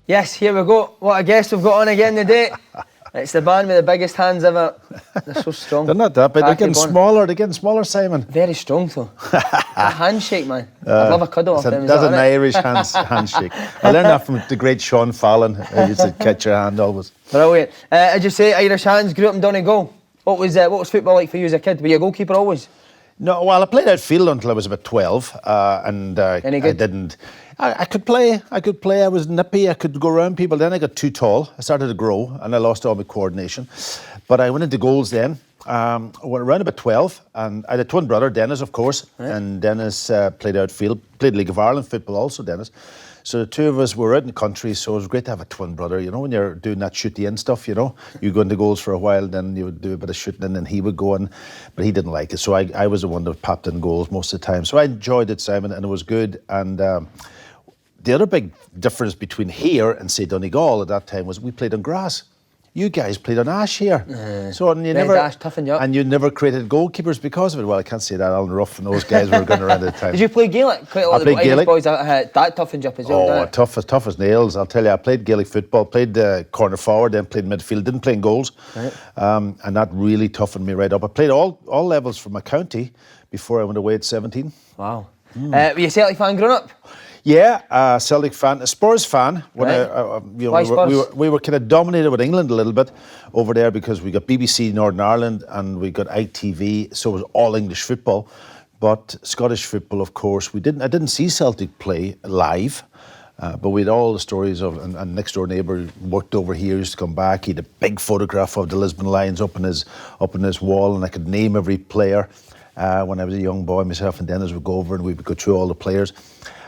Yes, here we go. What a guest we've got on again today. It's the band with the biggest hands ever. They're so strong. They're not that big. They're getting Bonner. smaller. They're getting smaller, Simon. Very strong though. A handshake, man. I'd love a cuddle off them. That's an Irish handshake. I learned that from the great Sean Fallon. He used to catch your hand always. Brilliant. As you say, Irish hands, grew up in Donegal. What was football like for you as a kid? Were you a goalkeeper always? No, well, I played outfield until I was about 12, and Any good? I didn't. I could play. I was nippy. I could go around people. Then I got too tall. I started to grow, and I lost all my coordination. But I went into goals then. I went around about 12, and I had a twin brother, Dennis, of course. Right. And Dennis played outfield, played League of Ireland football also, Dennis. So the two of us were out in the country, so it was great to have a twin brother. You know, when you're doing that shooty-in stuff, you know, you go into goals for a while, then you would do a bit of shooting, and then he would go in, but he didn't like it. So I was the one that popped in goals most of the time. So I enjoyed it, Simon, and it was good. And the other big difference between here and, say, Donegal at that time was we played on grass. You guys played on ash here, so and you never ash toughened you up. And you never created goalkeepers because of it. Well, I can't say that. Alan Ruff and those guys were going around at the time. Did you play Gaelic? Quite a lot of the Irish boys that toughened you up as well. Oh, tough as nails. I'll tell you. I played Gaelic football, played corner forward, then played midfield. Didn't play in goals, right. And that really toughened me right up. I played all levels for my county before I went away at 17. Wow. Were you a Celtic fan growing up? Yeah, Celtic fan, a Spurs fan. When right. Why Spurs? We were kind of dominated with England a little bit over there because we got BBC Northern Ireland and we got ITV, so it was all English football. But Scottish football, of course, I didn't see Celtic play live, but we had all the stories of, and next door neighbour worked over here, used to come back. He had a big photograph of the Lisbon Lions up on his wall, and I could name every player. When I was a young boy, myself and Dennis would go over and we would go through all the players.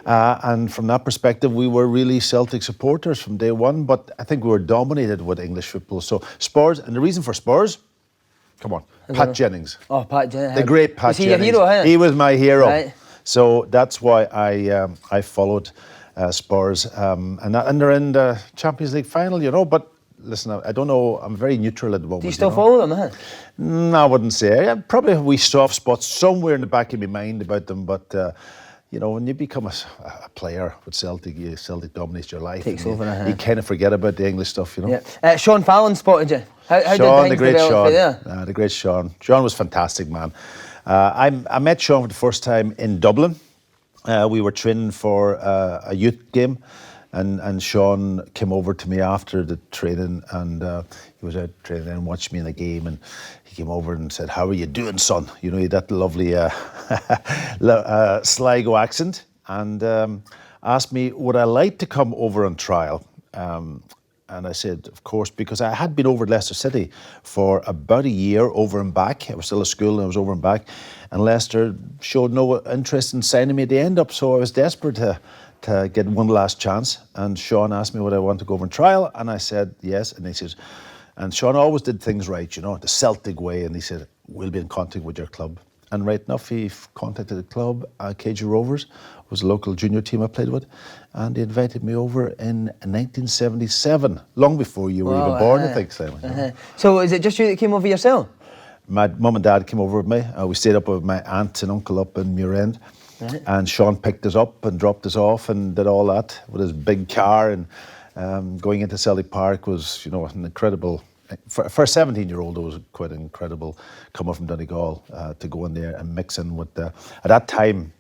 And from that perspective, we were really Celtic supporters from day one, but I think we were dominated with English football. So Spurs, and the reason for Spurs, come on, Pat Jennings. Oh, Pat Jennings. The great Pat Jennings. Was he your hero, He was my hero. Right. So that's why I followed Spurs. And they're in the Champions League final, you know, but listen, I don't know, I'm very neutral at the moment. Do you still follow them, huh? No, I wouldn't say. Probably a wee soft spot somewhere in the back of my mind about them, but... you know, when you become a player with Celtic, Celtic dominates your life. Takes over. You kind of forget about the English stuff, you know. Yeah. Sean Fallon spotted you. How Sean, did things the great develop Sean. there? The great Sean. Sean was fantastic, man. I met Sean for the first time in Dublin. We were training for a youth game, and Sean came over to me after the training, and he was out training and watched me in the game, and he came over and said, "How are you doing, son?" You know, he had that lovely Sligo accent, and asked me, would I like to come over on trial? And I said, of course, because I had been over at Leicester City for about a year, over and back. I was still at school and I was over and back. And Leicester showed no interest in signing me at the end up, so I was desperate to get one last chance. And Sean asked me would I want to go over on trial, and I said yes. And he says, and Sean always did things right, you know, the Celtic way. And he said, we'll be in contact with your club. And right enough, he contacted the club, KG Rovers, was a local junior team I played with, and they invited me over in 1977, long before you were even born, I think, Simon. So is it just you that came over yourself? My mum and dad came over with me. We stayed up with my aunt and uncle up in Muirend, and Sean picked us up and dropped us off and did all that with his big car, and going into Celtic Park was, you know, an incredible... For a 17-year-old, it was quite incredible coming from Donegal to go in there and mix in with the... At that time,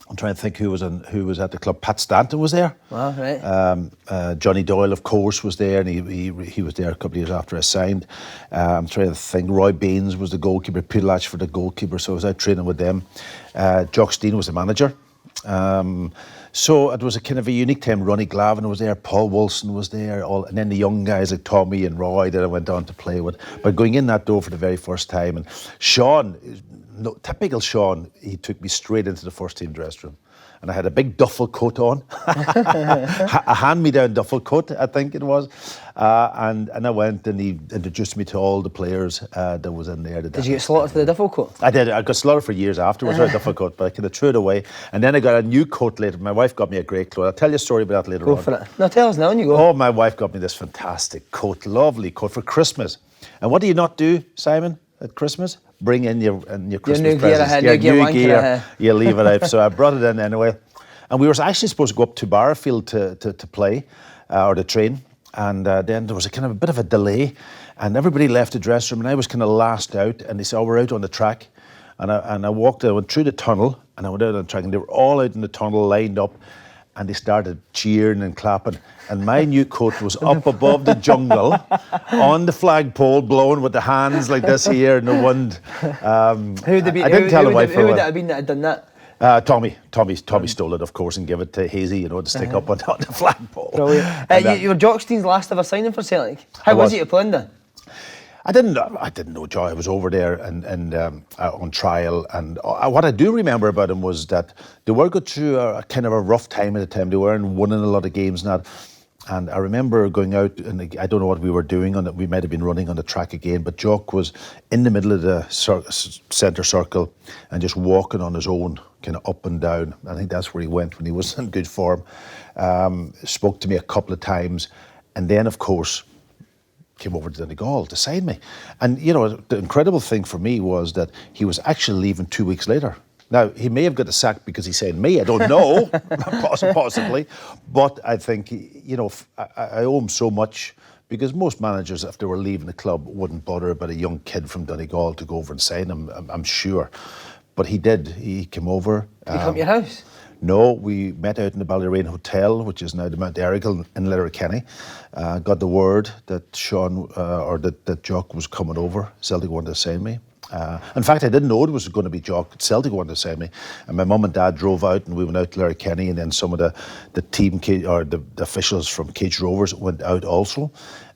I'm trying to think who was at the club. Pat Stanton was there. Wow, right. Johnny Doyle, of course, was there, and he was there a couple of years after I signed. I'm trying to think. Roy Baines was the goalkeeper, Peter Latchford the goalkeeper, so I was out training with them. Jock Stein was the manager. So it was a kind of a unique time. Ronnie Glavin was there, Paul Wilson was there, and then the young guys like Tommy and Roy that I went on to play with. But going in that door for the very first time, and Sean, typical Sean, he took me straight into the first team dressing room. And I had a big duffel coat on, a hand-me-down duffel coat, I think it was. And I went and he introduced me to all the players that was in there. Did you get slaughtered for the duffel coat? I did. I got slaughtered for years afterwards for a duffel coat, but I kind of threw it away. And then I got a new coat later. My wife got me a great coat. I'll tell you a story about that later on. Go for it. No, tell us now when you go. Oh, my wife got me this fantastic coat, lovely coat for Christmas. And what do you not do, Simon, at Christmas? Bring in your Christmas new presents. gear, new gear. You leave it out. So I brought it in anyway. And we were actually supposed to go up to Barrowfield to play. or the train. And then there was a kind of a bit of a delay, and everybody left the dressing room, and I was kind of last out. And they said, "Oh, we're out on the track," and I went through the tunnel, and I went out on the track, and they were all out in the tunnel, lined up, and they started cheering and clapping. And my new coat was up above the jungle, on the flagpole, blowing with the hands like this here in the wind. Who would it be? I didn't tell him why. Who would it have been that had done that? Tommy stole it, of course, and gave it to Hazy, to stick up on the flagpole. Brilliant. You were Jock Stein's last ever signing for Celtic. How was he to play under? I didn't know Jock. I was over there and on trial, and what I do remember about him was that they were going through a kind of a rough time at the time. They weren't winning a lot of games and that. And I remember going out, and I don't know what we were doing on it. We might have been running on the track again, but Jock was in the middle of the centre circle and just walking on his own, kind of up and down. I think that's where he went when he was in good form. Spoke to me a couple of times, and then, of course, came over to Donegal to sign me. And, the incredible thing for me was that he was actually leaving 2 weeks later. Now, he may have got the sack because he signed me, I don't know, possibly. But I think, I owe him so much, because most managers, if they were leaving the club, wouldn't bother about a young kid from Donegal to go over and sign him, I'm sure. But he did. He came over. Did he come to your house? No, we met out in the Ballyrane Hotel, which is now the Mount Errigal in Letterkenny. Got the word that that Jock was coming over. Celtic wanted to sign me. In fact, I didn't know it was going to be Jock. Celtic wanted to sign me, and my mum and dad drove out, and we went out to Letterkenny, and then some of the team or the officials from Cage Rovers went out also,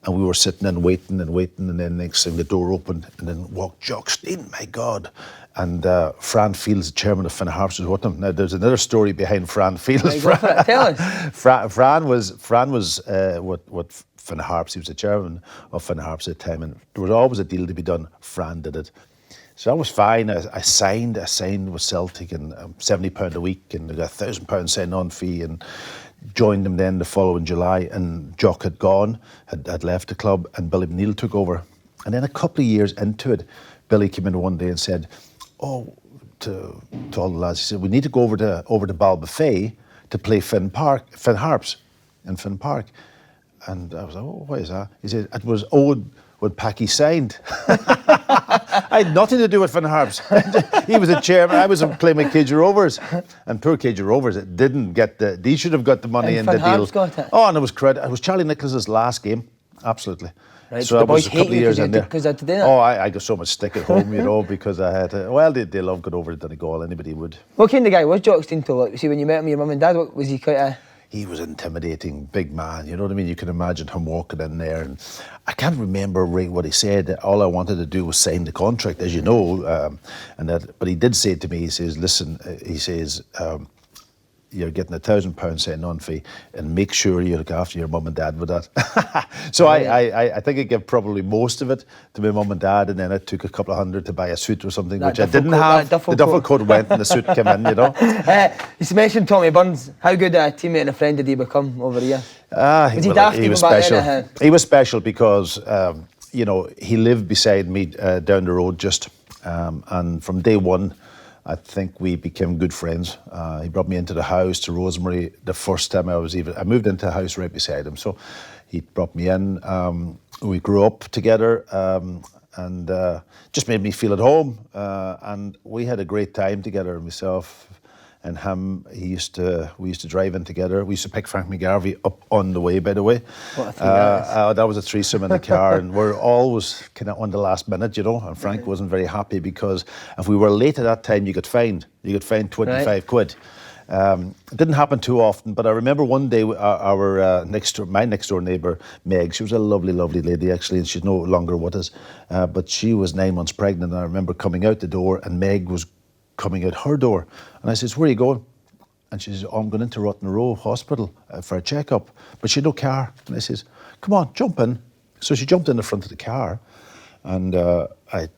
and we were sitting and waiting, and then next thing the door opened, and then walked Jock Stein. My God. And Fran Fields, the chairman of Finn Harps, was with him. Now, there's another story behind Fran Fields. Tell us. Fran was with Finn Harps. He was the chairman of Finn Harps at the time, and there was always a deal to be done. Fran did it. So that was fine. I signed with Celtic, and £70 a week, and I got a £1,000 sign-on fee, and joined them then the following July. And Jock had gone, had left the club, and Billy Neal took over. And then a couple of years into it, Billy came in one day and said, to all the lads, he said, we need to go over to Balbuffet to play Finn Harps in Finn Park. And I was like, why is that? He said, it was Owen when Packie signed. I had nothing to do with Finn Harps. He was the chairman. I was playing with Cage Rovers. And poor Cage Rovers, it didn't get they should have got the money in the deal. Harps got it. Oh, and it was credit. It was Charlie Nicholas's last game. Absolutely. Right, so the that was boys a couple of years in there. Because I had to do that. Oh, I got so much stick at home, because I had to. Well, they love going over to Donegal. Anybody would. What kind of guy was Jock Stein to look? See, when you met him, your mum and dad, was he quite a... He was an intimidating, big man. You know what I mean? You can imagine him walking in there, and I can't remember what he said. All I wanted to do was sign the contract, as you know, But he did say to me, he says, "Listen," he says, "you're getting a £1,000 sign-on fee, and make sure you look after your mum and dad with that." So I think I gave probably most of it to my mum and dad, and then I took a couple of hundred to buy a suit or something, which I didn't have. The duffel coat went, and the suit came in, You mentioned Tommy Burns. How good a teammate and a friend did he become over the years? He was special. He was special because he lived beside me down the road and from day one, I think we became good friends. He brought me into the house to Rosemary the first time I moved into a house right beside him. So he brought me in. We grew up together and just made me feel at home. And we had a great time together, myself and him. We used to drive in together. We used to pick Frank McGarvey up on the way, by the way. That was a threesome in the car, and we're always kind of on the last minute, and Frank wasn't very happy because if we were late at that time, you got fined 25 quid. It didn't happen too often, but I remember one day my next door neighbour, Meg, she was a lovely, lovely lady actually, and she's no longer with us, but she was 9 months pregnant, and I remember coming out the door, and Meg was coming out her door, and I says, "Where are you going?" And she says, "Oh, I'm going into Rotten Row Hospital for a checkup," but she had no car. And I says, "Come on, jump in." So she jumped in the front of the car, and I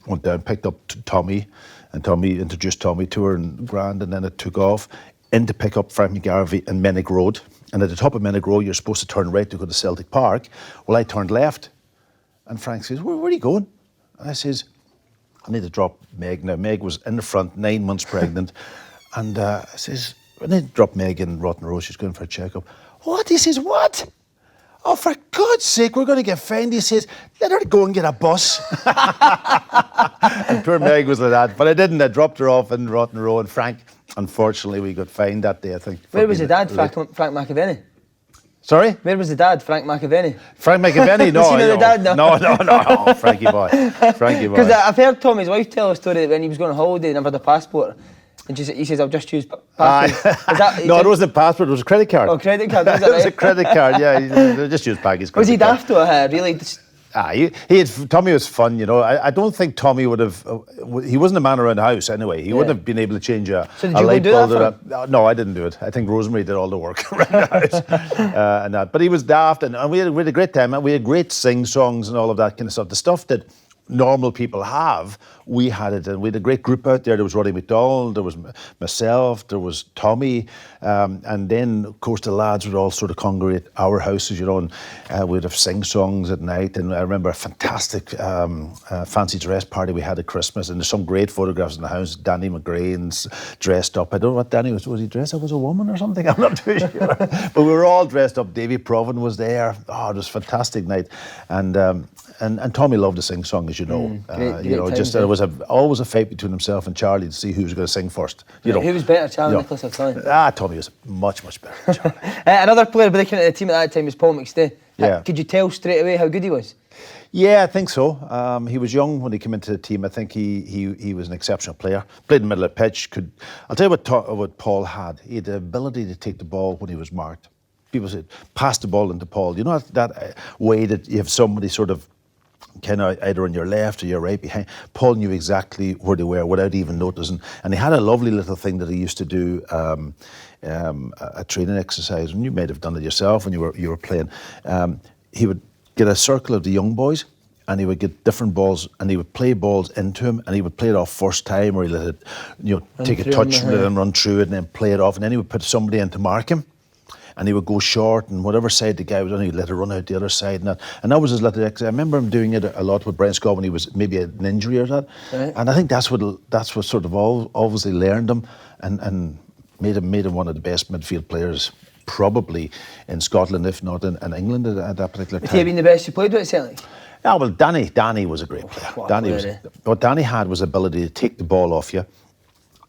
went down, picked up Tommy, and Tommy introduced Tommy to her, and grand, and then it took off in to pick up Frank McGarvey in Mennick Road. And at the top of Mennick Road, you're supposed to turn right to go to Celtic Park. Well, I turned left, and Frank says, where are you going?" And I says, "I need to drop Meg." Now, Meg was in the front, 9 months pregnant. And I says, "I need to drop Meg in Rotten Row. She's going for a checkup." "What?" He says, "What?" oh, for God's sake, we're going to get fined. He says, let her go and get a bus. And poor Meg was like that. But I didn't. I dropped her off in Rotten Row. And Frank, unfortunately, we got fined that day, I think. Where was the dad, Frank McAvenny? Sorry? Where was the dad, Frank McAvenny? Frank McAvenny? No, the dad, no. No, Frankie boy. Frankie boy. Because I've heard Tommy's wife tell a story that when he was going on holiday, he never had a passport. And he says, I'll just use passport. No, it wasn't a passport, it was a credit card. Oh, credit card, was it was a credit card, yeah. He just used Packie's credit Was he card. daft or really? Tommy was fun, you know. I don't think Tommy would have. He wasn't a man around the house anyway. He wouldn't have been able to change a light bulb. No, I didn't do it. I think Rosemary did all the work around the house and that. But he was daft, and we had a great time. And we had great sing songs and all of that kind of stuff. The stuff that normal people have, we had it, and we had a great group out there. There was Roddy McDonald, there was myself, there was Tommy, and then of course the lads would all sort of congregate our houses, you know, and we'd have sing songs at night. And I remember a fantastic fancy dress party we had at Christmas, and there's some great photographs in the house. Danny McGrain's dressed up. I don't know what Danny was he dressed up as a woman or something? I'm not too sure. But we were all dressed up. Davy Provan was there. Oh, it was a fantastic night. And Tommy loved to sing songs, as you know. There was always a fight between himself and Charlie to see who was going to sing first. You know, who was better, Charlie or Nicholas or Tommy? Tommy was much better than Charlie. Another player breaking into the team at that time was Paul McStay. Yeah. Could you tell straight away how good he was? Yeah, I think so. He was young when he came into the team. I think he was an exceptional player. Played in the middle of the pitch. I'll tell you what Paul had. He had the ability to take the ball when he was marked. People said, pass the ball into Paul. You know that way that you have somebody sort of kind of either on your left or your right behind. Paul knew exactly where they were without even noticing. And he had a lovely little thing that he used to do, a training exercise, and you might have done it yourself when you were playing. He would get a circle of the young boys, and he would get different balls, and he would play balls into him, and he would play it off first time, or he let it, take a touch from it and run through it, and then play it off, and then he would put somebody in to mark him. And he would go short, and whatever side the guy was on, he'd let it run out the other side. And that was his little exercise. I remember him doing it a lot with Brian Scott when he was maybe an injury or that. Right. And I think that's what sort of obviously learned him and made him one of the best midfield players probably in Scotland, if not in England at that particular time. Would he have been the best you played with at Celtic? Yeah, well, Danny was a great player. What Danny had was the ability to take the ball off you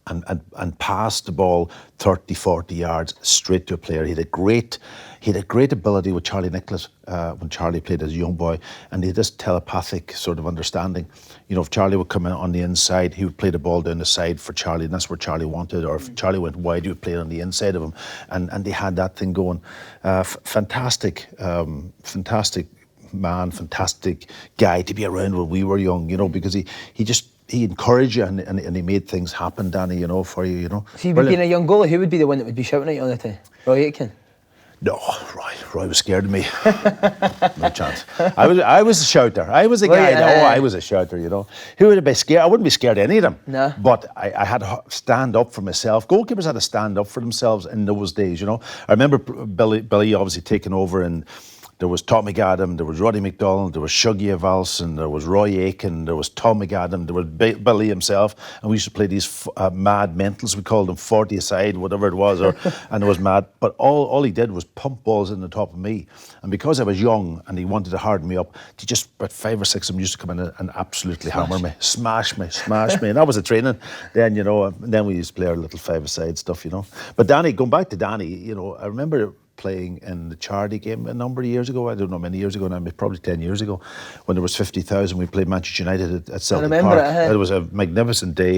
and pass the ball 30, 40 yards straight to a player. He had a great ability with Charlie Nicholas when Charlie played as a young boy, and he had this telepathic sort of understanding. You know, if Charlie would come in on the inside, he would play the ball down the side for Charlie, and that's where Charlie wanted. Or if Charlie went wide, he would play it on the inside of him, and they had that thing going. Fantastic man, fantastic guy to be around when we were young. You know, because he encouraged you and he made things happen, Danny, you know, for you, you know. See, being a young goalie, who would be the one that would be shouting at you all the time? Roy Aitken? No, Roy was scared of me. No chance. I was a shouter. I was a guy. I was a shouter, you know. Who would be scared? I wouldn't be scared of any of them. No. But I had to stand up for myself. Goalkeepers had to stand up for themselves in those days, you know. I remember Billy obviously taking over, and there was Tom McAdam, there was Roddy McDonald, there was Shuggy Evalson, there was Roy Aitken, there was Tom McAdam, there was Billy himself, and we used to play these mad mentals, we called them 40 aside, whatever it was, and it was mad. But all he did was pump balls in the top of me. And because I was young and he wanted to harden me up, about 5 or 6 of them used to come in and absolutely hammer me, smash me. And that was the training then, you know, and then we used to play our little 5-a-side stuff, you know. But Danny, going back to Danny, you know, I remember playing in the charity game a number of years ago. I don't know, many years ago now, probably 10 years ago, when there was 50,000. We played Manchester United at Celtic Park. It was a magnificent day,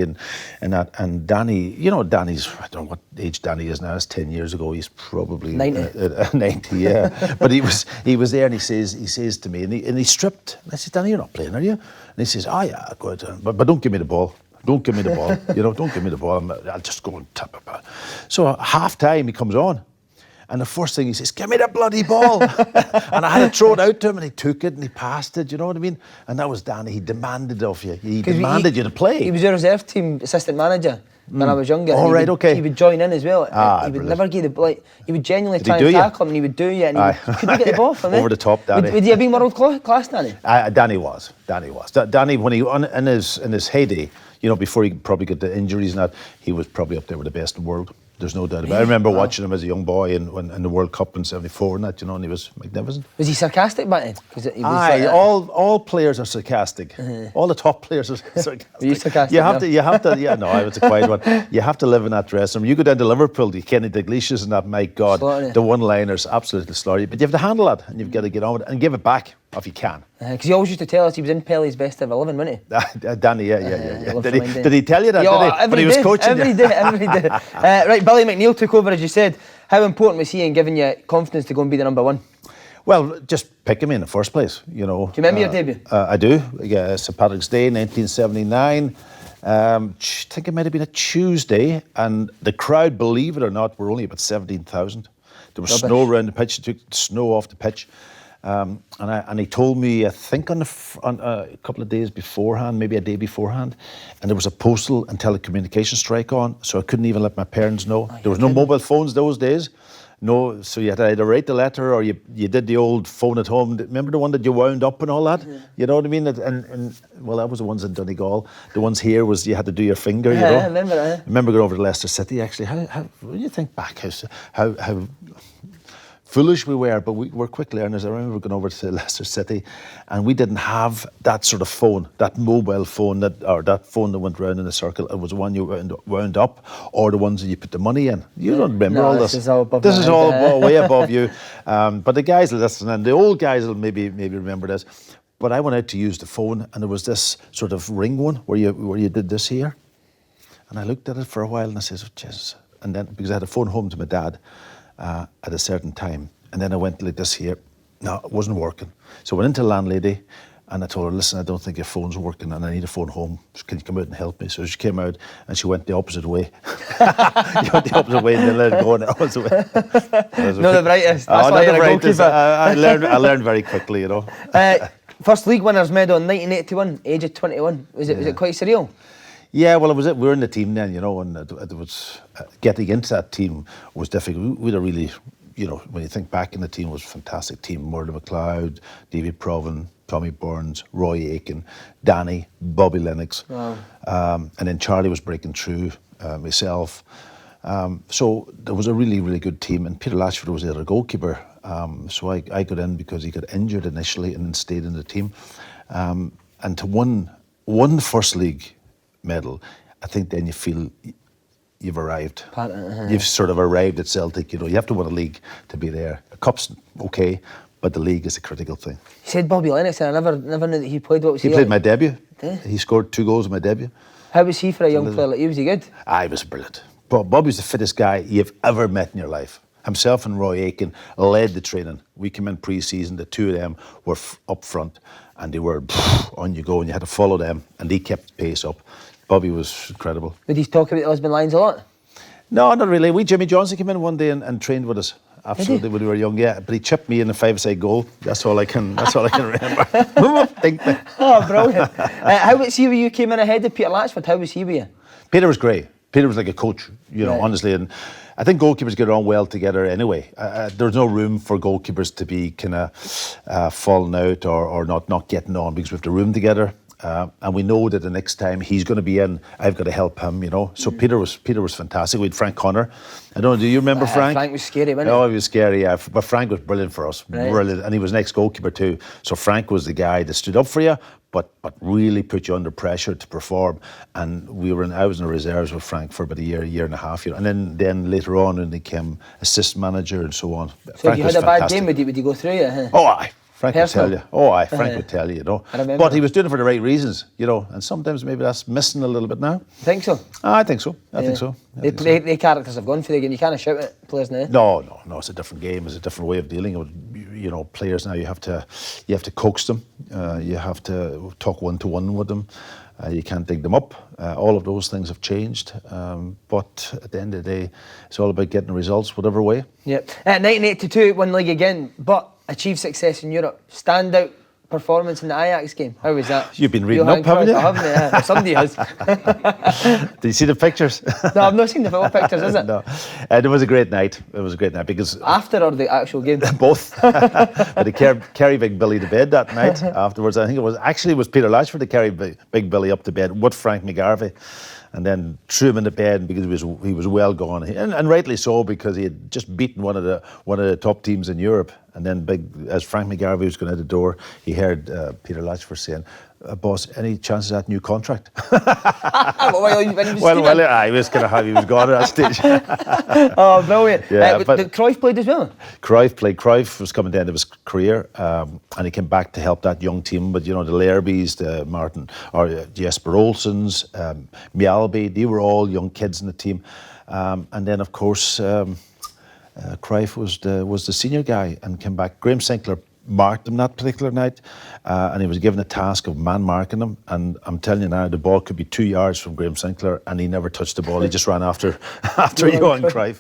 and Danny, you know, Danny's, I don't know what age Danny is now. It's 10 years ago. He's probably 90. 90, yeah. But he was there, and he says to me, and he stripped. And I said, Danny, you're not playing, are you? And he says, oh yeah, go ahead, but don't give me the ball. Don't give me the ball. You know, don't give me the ball. I'll just go and tap it back. So at half time he comes on. And the first thing he says, give me the bloody ball. And I had to throw it out to him, and he took it and he passed it, you know what I mean? And that was Danny. He demanded of you. He demanded you to play. He was your reserve team assistant manager when I was younger. Oh, right, okay. He would join in as well. He would never give the he would genuinely try and tackle him, and he would do you, and could you get the ball from him? Over the top, Danny. Would he have been world class, Danny? Danny was. Danny, when he in his heyday, you know, before he probably got the injuries and that, he was probably up there with the best in the world. There's no doubt about it. I remember watching him as a young boy in the World Cup in '74 and that, you know, and he was magnificent. Was he sarcastic back then? 'Cause he was Aye, all players are sarcastic. All the top players are sarcastic. Were you sarcastic? You have to. Yeah, no, I was a quiet one. You have to live in that dressing room. You go down to Liverpool, the Kenny Dalgliish's and that. My God, the one-liners absolutely slaughter you. But you have to handle that, and you've got to get on with it and give it back if you can. Because he always used to tell us he was in Pelly's best ever 11, wasn't he? Danny, yeah. Did he tell you that? Yeah, when he was coaching every day. Right, Billy McNeil took over, as you said. How important was he in giving you confidence to go and be the number one? Well, just picking me in the first place, you know. Do you remember your debut? I do. Yeah, St. Patrick's Day, 1979. I think it might have been a Tuesday, and the crowd, believe it or not, were only about 17,000. There was snow around the pitch. They took the snow off the pitch. And he told me, I think on a couple of days beforehand, maybe a day beforehand, and there was a postal and telecommunication strike on, so I couldn't even let my parents know. There was no mobile phones those days. No, so you had to either write the letter or you did the old phone at home. Remember the one that you wound up and all that? Yeah. You know what I mean? And well, that was the ones in Donegal. The ones here was you had to do your finger, you know? I remember that. I remember going over to Leicester City, actually. How when you think back, how foolish we were, but we were quick learners. I remember going over to Leicester City, and we didn't have that sort of phone, that mobile phone, that phone that went round in a circle. It was the one you wound up, or the ones that you put the money in. You don't remember all this. This is all way above you. But the guys listening, and the old guys will maybe remember this. But I went out to use the phone, and there was this sort of ring one where you did this here, and I looked at it for a while, and I says, "Oh, Jesus!" And then because I had a phone home to my dad. At a certain time, and then I went like this here. No, it wasn't working. So I went into the landlady and I told her, listen, I don't think your phone's working and I need a phone home. Can you come out and help me? So she came out and she went the opposite way. You went the opposite way and then let it go in the opposite way. No, the brightest. That's why you're a goalkeeper. I learned very quickly, you know. First league winners medal in 1981, age of 21. Was it quite surreal? Yeah, well, we were in the team then, you know, and it was getting into that team was difficult. We had a really, you know, when you think back in the team, it was a fantastic team. Murdo McLeod, David Provan, Tommy Burns, Roy Aiken, Danny, Bobby Lennox. Wow. And then Charlie was breaking through, myself. So there was a really, really good team. And Peter Latchford was the other goalkeeper. So I got in because he got injured initially and then stayed in the team. And to won first league medal, I think then you feel you've arrived. You've sort of arrived at Celtic, you know. You have to win a league to be there. A cup's okay, but the league is a critical thing. You said Bobby Lennox, and I never knew that he played. What was he? He played my debut. Yeah. He scored 2 goals in my debut. How was he for a young player like you? Was he good? He was brilliant. Bobby was the fittest guy you've ever met in your life. Himself and Roy Aiken led the training. We came in pre-season, the two of them were up front, and they were on you go, and you had to follow them, and they kept the pace up. Bobby was incredible. Would he talk about the Lisbon Lions a lot? No, not really. Jimmy Johnson came in one day and trained with us. Absolutely, when we were young, yeah. But he chipped me in a 5-a-side goal. That's all I can remember. Oh, brilliant. How was he when you came in ahead of Peter Latchford? How was he with you? Peter was great. Peter was like a coach, you know, honestly. And I think goalkeepers get on well together anyway. There's no room for goalkeepers to be kind of falling out or not getting on because we have to room together. And we know that the next time he's going to be in, I've got to help him, you know. So Peter was fantastic. We had Frank Connor. I don't know, do you remember Frank? Frank was scary, wasn't he? Oh, he was scary, yeah. But Frank was brilliant for us, brilliant. And he was an ex-goalkeeper too. So Frank was the guy that stood up for you, but really put you under pressure to perform. And I was in the reserves with Frank for about a year and a half, you know. And then later on, when he became assistant manager and so on. So Frank if you had a bad game, would he go through you? Huh? Oh, aye. Frank would tell you. Frank would tell you, you know. But he was doing it for the right reasons, you know. And sometimes maybe that's missing a little bit now. Think so? I think so. I think so. The characters have gone for the game. You can't shout at players now. No. It's a different game. It's a different way of dealing with, you know, players now. You have to coax them. You have to talk one-to-one with them. You can't dig them up. All of those things have changed. But at the end of the day, it's all about getting results, whatever way. Yep. 1982, won league again, but achieved success in Europe. Standout performance in the Ajax game. How was that? You've been reading up, haven't you? I haven't, yeah. Somebody has. Did you see the pictures? No, I've not seen the football pictures, is it? No. It was a great night. It was a great night because... After or the actual game? Both. But they carried Big Billy to bed that night afterwards. I think it was Peter Latchford that carried Big Billy up to bed with Frank McGarvey. and then threw him in the bed because he was well gone, and rightly so, because he had just beaten one of the top teams in Europe. And then, as Frank McGarvey was going out the door, he heard Peter Latchford saying, "Boss, any chance of that new contract?" Well, he was kind of how he was gone at that stage. Oh, brilliant! Yeah, did Cruyff played as well? Cruyff played. Cruyff was coming to the end of his career, and he came back to help that young team. But the Lairbys, the Jesper Olsens, Mjalby, they were all young kids in the team. And then, of course, Cruyff was the senior guy and came back. Graham Sinclair marked him that particular night, and he was given the task of man marking him. And I'm telling you now, the ball could be 2 yards from Graham Sinclair, and he never touched the ball. He just ran after Johan Cruyff.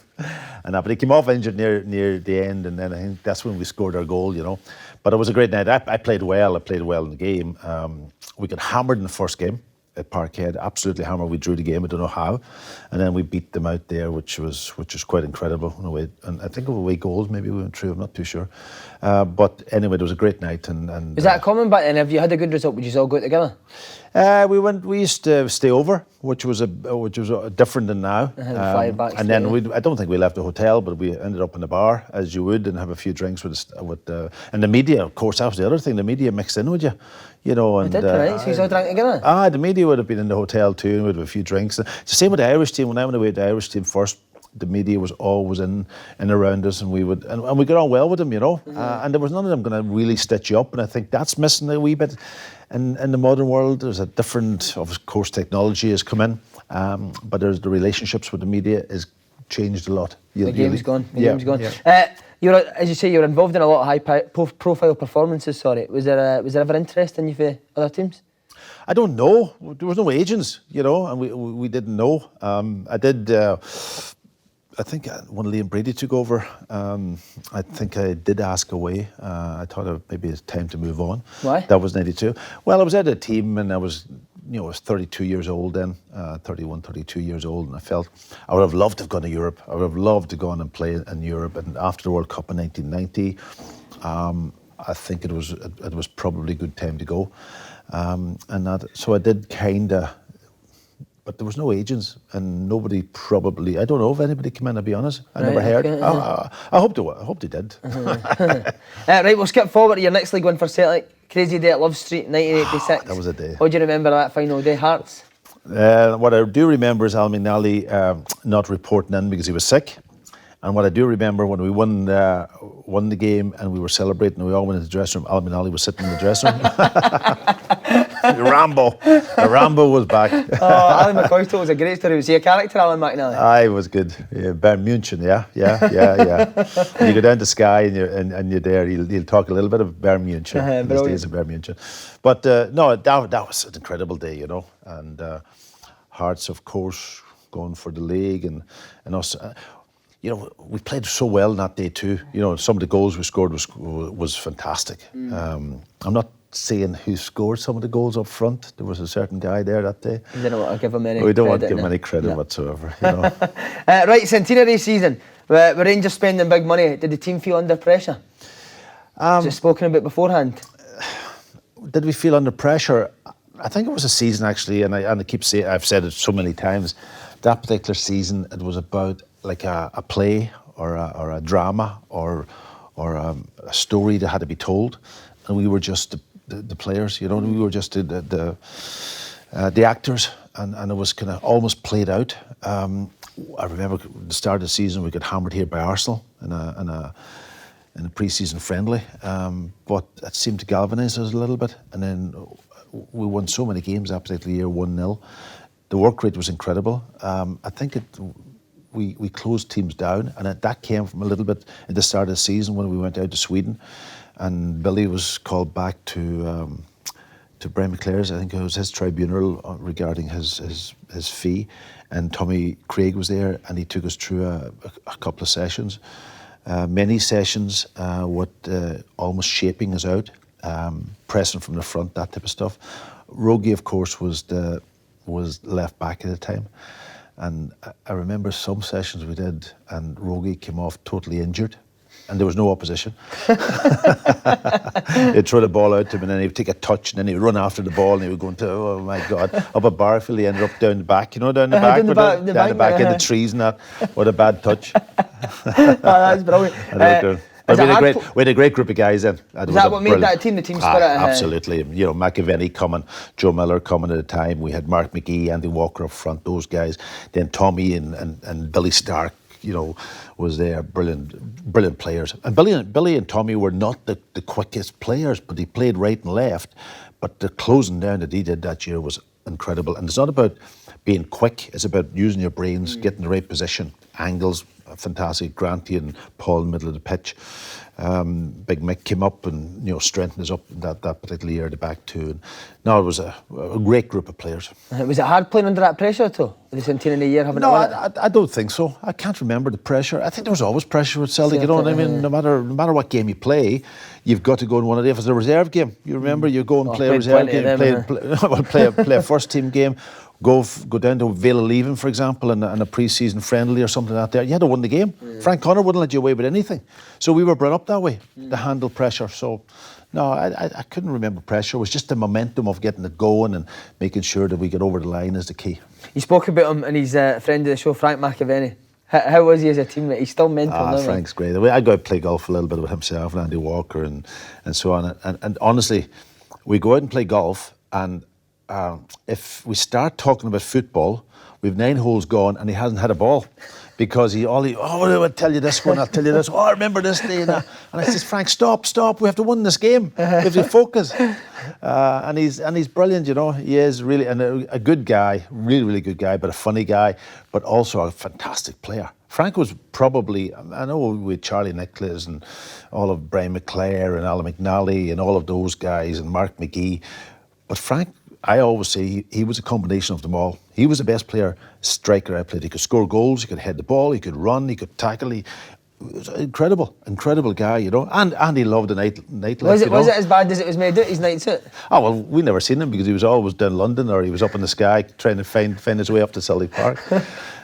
But he came off injured near the end, and then I think that's when we scored our goal. But it was a great night. I played well. I played well in the game. We got hammered in the first game at Parkhead, absolutely hammered. We drew the game, I don't know how, and then we beat them out there, which was quite incredible in a way. And I think away goals, maybe we went through, I'm not too sure. But anyway, it was a great night. And was that common back then? If you had a good result, would you all go out together? We used to stay over, which was different than now. And then I don't think we left the hotel, but we ended up in the bar, as you would, and have a few drinks and the media. Of course, that was the other thing. The media mixed in with you, And did, right? So you all drank together. The media would have been in the hotel too, and we'd have a few drinks. It's the same with the Irish team. When I went away with the Irish team first, the media was always in around us, and we got on well with them, and there was none of them going to really stitch you up, and I think that's missing a wee bit in the modern world. There's a different, of course, technology has come in, but there's the relationships with the media has changed a lot. The game's gone. Game's gone. As you say, you're involved in a lot of high-profile performances. Sorry, was there ever interest in you for other teams? I don't know. There was no agents, and we didn't know. I did. I think when Liam Brady took over, I think I did ask away. I thought maybe it's time to move on. Why? That was 92. Well, I was at a team, and I was 32 years old then, 31, 32 years old, and I felt I would have loved to have gone to Europe. I would have loved to go on and play in Europe. And after the World Cup in 1990, I think it was probably a good time to go. So I did kinda. But there was no agents, and nobody probably. I don't know if anybody came in. To be honest, I never heard. Okay, I hope they did. Right, we'll skip forward to your next league win for Celtic. Crazy day at Love Street, 1986. That was a day. What do you remember that final day? Hearts. What I do remember is Al McNally not reporting in because he was sick. And what I do remember when we won the game and we were celebrating, and we all went into the dressing room. Al McNally was sitting in the dressing room. Rambo was back. Alan McCoy told us a great story. Was he a character, Alan McNally? Aye, was good. Yeah, Bayern München, yeah. When you go down to Sky and you're there, he'll talk a little bit of Bayern München. These days of Bayern München. But no, that was an incredible day, And Hearts, of course, going for the league, and us. We played so well that day too. Some of the goals we scored was fantastic. I'm not saying who scored some of the goals up front. There was a certain guy there that day. You don't want to give him any credit. We don't want to give him any credit whatsoever. Right, Centenary season. With Rangers spending big money, did the team feel under pressure? Just spoken about beforehand. Did we feel under pressure? I think it was a season actually, and I keep saying, I've said it so many times. That particular season, it was about like a play or a drama or a story that had to be told, and we were just the players, we were just the actors, and it was kind of almost played out. I remember at the start of the season we got hammered here by Arsenal in a pre-season friendly, but it seemed to galvanise us a little bit, and then we won so many games that particular year, 1-0. The work rate was incredible. I think we closed teams down, and that came from a little bit at the start of the season when we went out to Sweden, and Billy was called back to Brian McClare's. I think it was his tribunal regarding his fee, and Tommy Craig was there, and he took us through a couple of sessions, many sessions, almost shaping us out, pressing from the front, that type of stuff. Rogie, of course, was left back at the time, and I remember some sessions we did, and Rogie came off totally injured, and there was no opposition. He'd throw the ball out to him, and then he'd take a touch, and then he'd run after the ball, and he would go into, oh my God, up at Barfield. He ended up down the back, down the back, down the back in the trees and that. What a bad touch. Oh, that's brilliant. But we had a great group of guys then. Is that what made that team, the team spirit? Absolutely. McAvenny coming, Joe Miller coming at the time. We had Mark McGee, Andy Walker up front, those guys. Then Tommy and Billy Stark, was there. Brilliant players. And Billy and Tommy were not the quickest players, but they played right and left. But the closing down that he did that year was incredible. And it's not about being quick, it's about using your brains, getting the right position, angles. Fantastic. Granty and Paul in the middle of the pitch. Big Mick came up and strengthened us up that particular year at the back too. And no, it was a great group of players. Was it hard playing under that pressure at all? The Centenary year having I don't think so. I can't remember the pressure. I think there was always pressure with Celtic. You know what I mean? No matter what game you play, you've got to go and win it. If it's a reserve game, you remember you go and play a reserve game, play a first team game. Go down to Vale of Leaving, for example, in a pre-season friendly or something like that. You had to win the game. Frank Connor wouldn't let you away with anything. So we were brought up that way to handle pressure. So, no, I couldn't remember pressure. It was just the momentum of getting it going and making sure that we get over the line is the key. You spoke about him and his friend of the show, Frank McAvenny. How was he as a teammate? He's still mental now. Frank's great. I go out and play golf a little bit with himself and Andy Walker and so on. And honestly, we go out and play golf and if we start talking about football, we've 9 holes gone and he hasn't had a ball because I'll tell you this one, I'll tell you this. Oh, I remember this day. And I says, Frank, stop. We have to win this game. We have to focus. And he's brilliant, He is really a good guy, really, really good guy, but a funny guy, but also a fantastic player. Frank was probably, I know with Charlie Nicholas and all of Brian McClare and Alan McNally and all of those guys and Mark McGee, but Frank, I always say he was a combination of them all. He was the best striker I played. He could score goals, he could head the ball, he could run, he could tackle. He was an incredible guy, And he loved the nightlife. Was it as bad as it was made out, his nights out? Oh, well, we never seen him because he was always down London or he was up in the sky trying to find his way up to Celtic Park.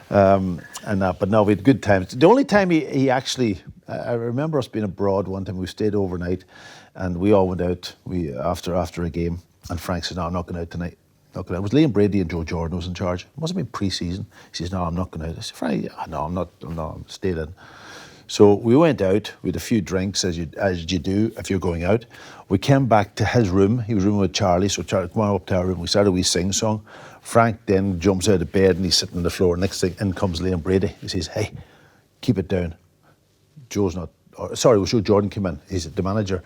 But no, we had good times. The only time he actually, I remember us being abroad one time, we stayed overnight and we all went out after a game. And Frank said, no, I'm not going out tonight. It was Liam Brady and Joe Jordan was in charge. It must have been pre-season. He says, no, I'm not going out. I said, Frank, no, I'm staying in. So we went out, we had a few drinks as you do if you're going out. We came back to his room. He was rooming with Charlie, so Charlie came up to our room. We started a wee sing-song. Frank then jumps out of bed and he's sitting on the floor. Next thing, in comes Liam Brady. He says, hey, keep it down. it was Joe Jordan came in. He's the manager.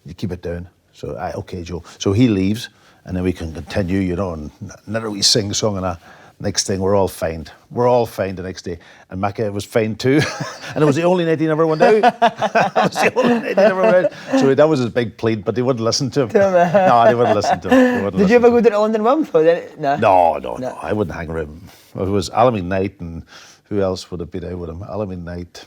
You keep it down. So, okay, Joe. So he leaves, and then we can continue, and another wee sing-song and that. Next thing, we're all fined. We're all fined the next day. And Macca was fined too. And it was the only night he never went out. So that was his big plead, but they wouldn't listen to him. No, they wouldn't listen to him. Did you ever go to the London Wimp? No. I wouldn't hang around him. It was Alameen Knight, and who else would have been out with him? Alameen Knight.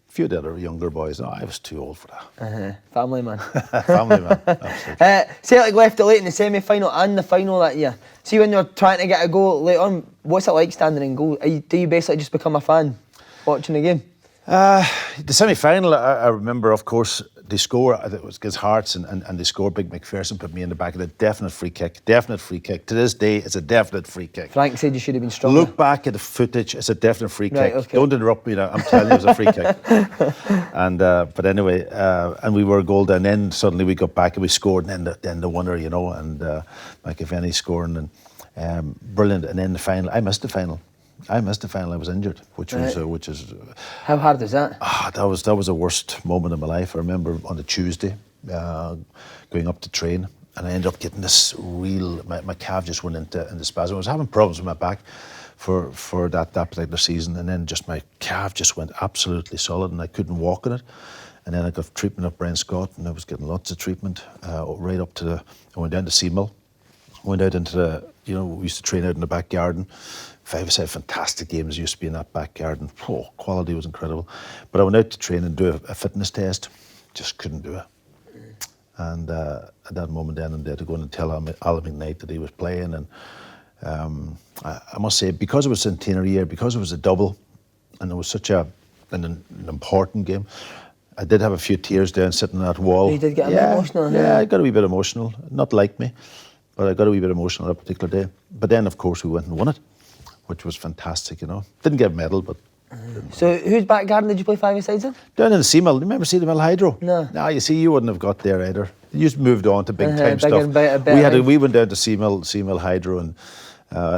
Few of the other younger boys. No, I was too old for that. Family man. Family man, absolutely. Celtic left it late in the semi-final and the final that year. See, when you're trying to get a goal late on, what's it like standing in goal? Do you basically just become a fan watching the game? The semi-final, I remember, of course, they score, it was against Hearts, and they score. Big McPherson put me in the back of the definite free kick. To this day, it's a definite free kick. Frank said you should have been stronger. Look back at the footage, it's a definite free kick. Okay. Don't interrupt me now, I'm telling you it was a free kick. But anyway, and we were a goal down, then suddenly we got back and we scored, and then the winner, and McAvenny scoring, and brilliant. And then the final, I missed the final. I was injured, which is. How hard is that? That was the worst moment of my life. I remember on the Tuesday, going up to train, and I ended up getting this my calf just went into spasm. I was having problems with my back for that particular season, and then just my calf just went absolutely solid, and I couldn't walk in it. And then I got treatment at Brent Scott, and I was getting lots of treatment right up to I went down to Seymour, went out into we used to train out in the back garden. 5-a-side fantastic games used to be in that back garden. Quality was incredible. But I went out to train and do a fitness test. Just couldn't do it. And at that moment then and there to go and tell Alameen Knight that he was playing. And I must say, because it was Centenary year, because it was a double, and it was such a an important game. I did have a few tears down sitting on that wall. You did get a bit emotional. Yeah, I got a wee bit emotional. Not like me, but I got a wee bit emotional that particular day. But then, of course, we went and won it, which was fantastic, Didn't get a medal, but... So, whose back garden did you play five-a-sides in? Down in the Seamill. Do you remember Seamill Hydro? No. No, you see, you wouldn't have got there either. You just moved on to big-time stuff. Better We went down to Seamill Hydro, and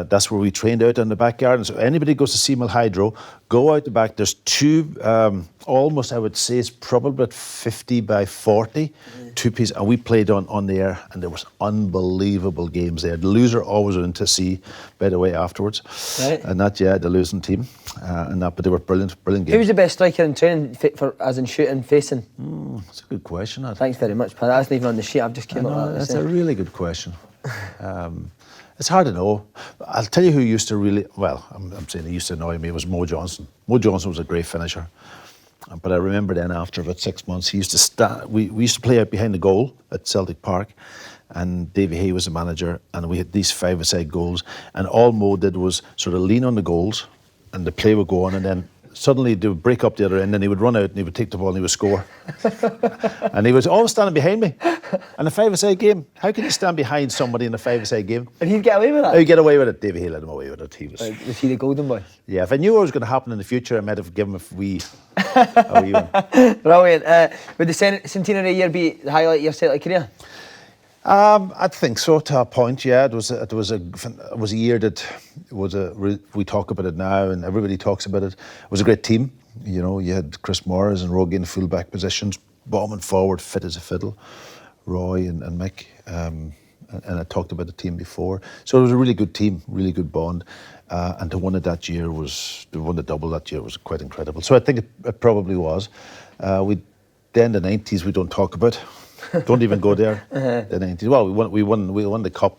that's where we trained out in the back garden. So anybody goes to Seamill Hydro, go out the back. There's two, almost, I would say, it's probably about 50 by 40, two pieces. And we played on the air, and there was unbelievable games there. The loser always went to see, by the way, afterwards. Right. And that, the losing team. But they were brilliant games. Who was the best striker in training, as in shooting, facing? That's a good question. Thanks very much, pal. That's not even on the sheet. I've just came up with that. That's a really good question. It's hard to know. I'll tell you who used to really... Well, I'm saying he used to annoy me. It was Mo Johnson. Mo Johnson was a great finisher. But I remember then after about 6 months, he used to stand... We used to play out behind the goal at Celtic Park, and Davy Hay was the manager, and we had these five-a-side goals, and all Mo did was sort of lean on the goals, and the play would go on, and then suddenly they would break up the other end, and he would run out and he would take the ball and he would score. And he was always standing behind me. In a five-a-side game, how can you stand behind somebody in a five-a-side game? And he'd get away with that? He'd get away with it. Davy Hay let him away with it. He was... Was he the golden boy? Yeah, if I knew what was going to happen in the future, I might have given him a wee one. Brilliant. Would the Centenary year be the highlight of your Celtic career? I think so, to a point. Yeah, it was a year that we talk about it now, and everybody talks about it. It was a great team. You had Chris Morris and Rogan in full-back positions, bombing forward, fit as a fiddle. Roy and Mick, and I talked about the team before. So it was a really good team, really good bond, and to win it that year to win the double that year was quite incredible. So I think it probably was. Then the 90s we don't talk about. Don't even go there. The 90s. Well, we won the cup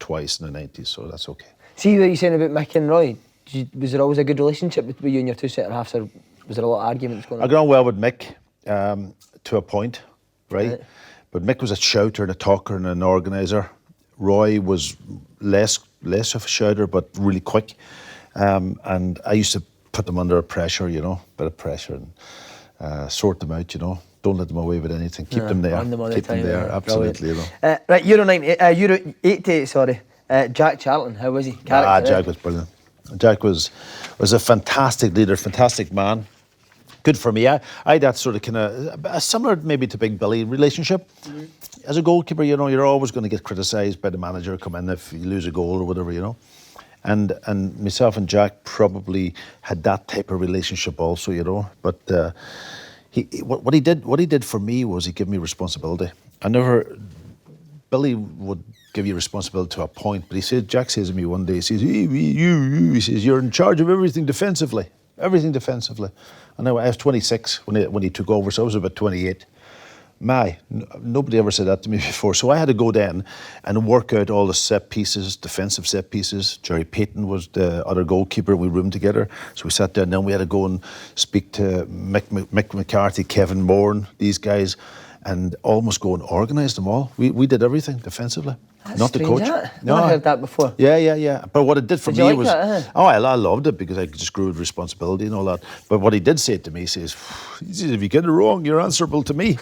twice in the 90s, so that's okay. See what you're saying about Mick and Roy. Was there always a good relationship between you and your two centre halves, or was there a lot of arguments going on? I got on well with Mick to a point, right? But Mick was a shouter and a talker and an organiser. Roy was less of a shouter, but really quick. And I used to put them under pressure, bit of pressure, and sort them out, Don't let them away with anything. Keep them there. Keep them there, absolutely. Right, Euro 80, sorry. Jack Charlton, how was he? Jack was brilliant. Jack was a fantastic leader, fantastic man. Good for me. I had that sort of kind of similar maybe to Big Billy relationship. As a goalkeeper, you're always going to get criticised by the manager, come in if you lose a goal or whatever, And myself and Jack probably had that type of relationship also, But what he did for me was he gave me responsibility. Billy would give you responsibility to a point, but Jack says to me one day, he says, he says, you're in charge of everything defensively. Everything defensively. And I was 26 when he took over, so I was about 28. Nobody ever said that to me before. So I had to go down and work out all the set pieces, defensive set pieces. Jerry Payton was the other goalkeeper. We roomed together. So we sat down, and then we had to go and speak to Mick McCarthy, Kevin Moran, these guys, and almost go and organise them all. We did everything defensively. That's not the strange, coach. That. No, I heard that before. Yeah. But what it did for me was... That, I loved it because I just grew with responsibility and all that. But what he did say to me, he says, if you get it wrong, you're answerable to me.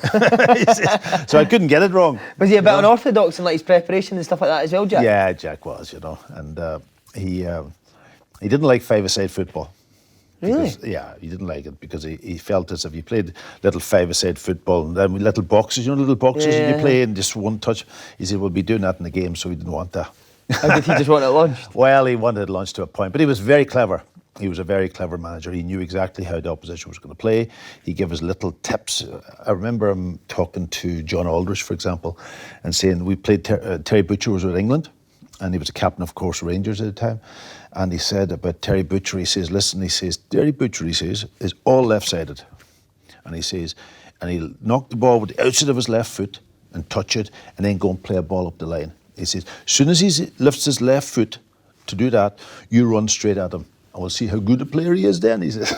So I couldn't get it wrong. Was he a bit unorthodox in his preparation and stuff like that as well, Jack? Yeah, Jack was, And he didn't like five-a-side football. Really? Because, he didn't like it because he felt as if you played little five-a-side football and then with little boxes, little boxes that you play and just one touch. He said, we'll be doing that in the game, so he didn't want that. How did he just want it launched? Well, he wanted it launched to a point, but he was very clever. He was a very clever manager. He knew exactly how the opposition was going to play. He gave us little tips. I remember him talking to John Aldrich, for example, and saying we played Terry Butcher was with England, and he was a captain, of course, Rangers at the time. And he said about Terry Butcher, he says, Terry Butcher, is all left-sided. And he says, and he'll knock the ball with the outside of his left foot and touch it and then go and play a ball up the line. He says, as soon as he lifts his left foot to do that, you run straight at him. And we'll see how good a player he is then, he says.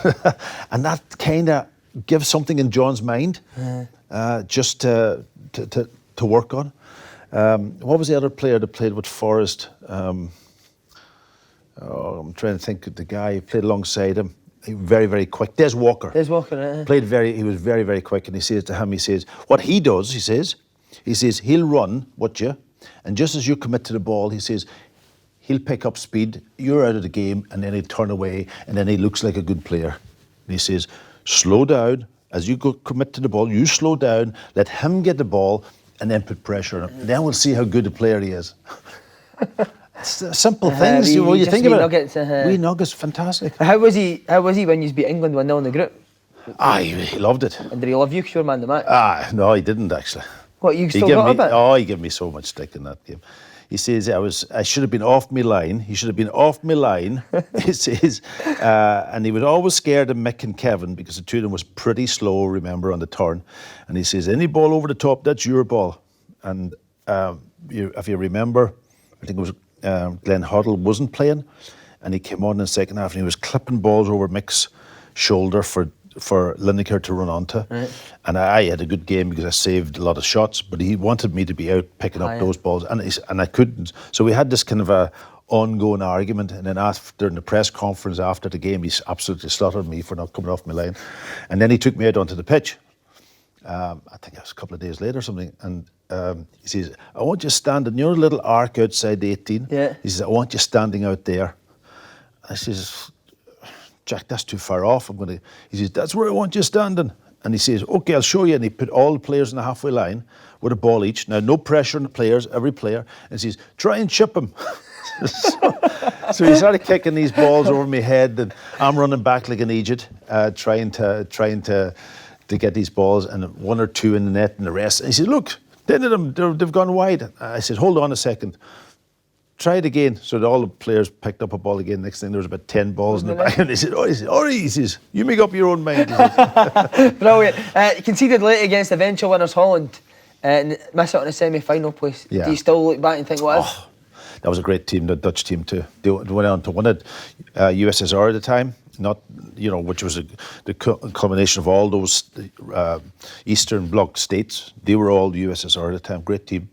And that kind of gives something in John's mind just to work on. What was the other player that played with Forrest? I'm trying to think of the guy who played alongside him. very, very quick. Des Walker. Des Walker, right? He was very, very quick. And he says to him, he says, what he does, he says, he'll run, watch you, and just as you commit to the ball, he says, he'll pick up speed, you're out of the game, and then he'll turn away, and then he looks like a good player. And he says, slow down, as you go commit to the ball, you slow down, let him get the ball, and then put pressure on him. And then we'll see how good a player he is. It's simple things, you think about it. Wee nuggets, fantastic. How was he when you beat England 1-0 in the group? He loved it. And did he love you because you were man of the match? No, he didn't actually. What, you still got a bit? Oh, he gave me so much stick in that game. He says I should have been off my line. He should have been off my line. He says, and he was always scared of Mick and Kevin because the two of them was pretty slow, remember, on the turn. And he says, any ball over the top, that's your ball. And if you remember, I think it was Glenn Hoddle wasn't playing, and he came on in the second half and he was clipping balls over Mick's shoulder for Lineker to run onto. Right. And I had a good game because I saved a lot of shots, but he wanted me to be out picking up those balls, and I couldn't. So we had this kind of a ongoing argument, and then after in the press conference after the game, he absolutely slaughtered me for not coming off my line. And then he took me out onto the pitch. I think it was a couple of days later or something, and he says, I want you standing, you know the little arc outside the 18? Yeah. He says, I want you standing out there. I says, Jack, that's too far off. He says, that's where I want you standing. And he says, okay, I'll show you. And he put all the players in the halfway line with a ball each. Now, no pressure on the players, every player. And he says, try and chip him. so he started kicking these balls over my head, and I'm running back like an idiot, trying to get these balls, and one or two in the net and the rest. And he says, look, 10 of them, they've gone wide. I said, hold on a second. Try it again. So all the players picked up a ball again. Next thing there was about 10 balls in the back. And he said, he says, you make up your own mind. Brilliant. You conceded late against eventual winners Holland and miss out on a semi-final place. Yeah. Do you still look back and think, what if? That was a great team, the Dutch team too. They went on to win it. USSR at the time, not, which was the culmination of all those Eastern Bloc states. They were all USSR at the time. Great team.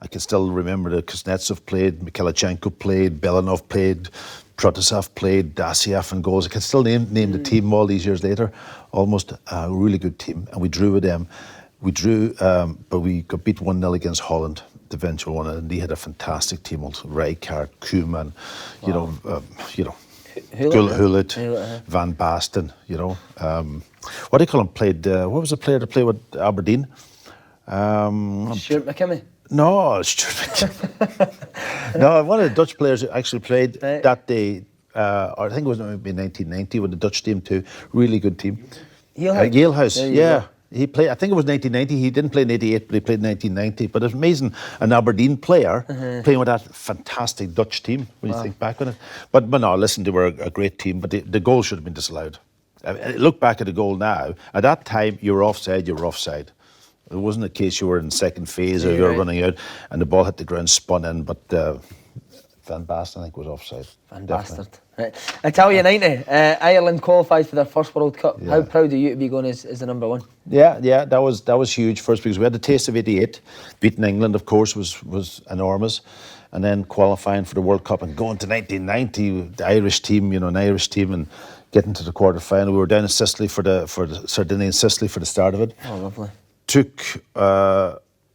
I can still remember that Kuznetsov played, Mikhailchenko played, Belanov played, Protasov played, Dasiev and goals. I can still name the team all these years later. Almost a really good team, and we drew with them. We drew, but we got beat 1-0 against Holland, the eventual one, and they had a fantastic team also. Rijkaard, Koeman, Gullit, Van Basten, what do you call him? Played. What was the player that played with Aberdeen? Stuart McKimmie. No, no, one of the Dutch players who actually played that day, or I think it was maybe 1990 with the Dutch team too. Really good team. Yalehouse, yeah. He played, I think it was 1990. He didn't play in 88, but he played in 1990. But it's amazing, an Aberdeen player playing with that fantastic Dutch team when you think back on it. But no, listen, they were a great team, but the goal should have been disallowed. Look back at the goal now. At that time, you were offside, It wasn't a case you were in second phase or you were running out and the ball hit the ground, spun in, but Van Basten, I think, was offside. Van Basten. Right. Italia 90, Ireland qualified for their first World Cup. Yeah. How proud are you to be going as the number one? Yeah, that was huge first because we had the taste of 88. Beating England, of course, was enormous. And then qualifying for the World Cup and going to 1990, the Irish team, an Irish team, and getting to the quarter-final. We were down in Sicily for the Sardinia and Sicily for the start of it. Oh, lovely. Took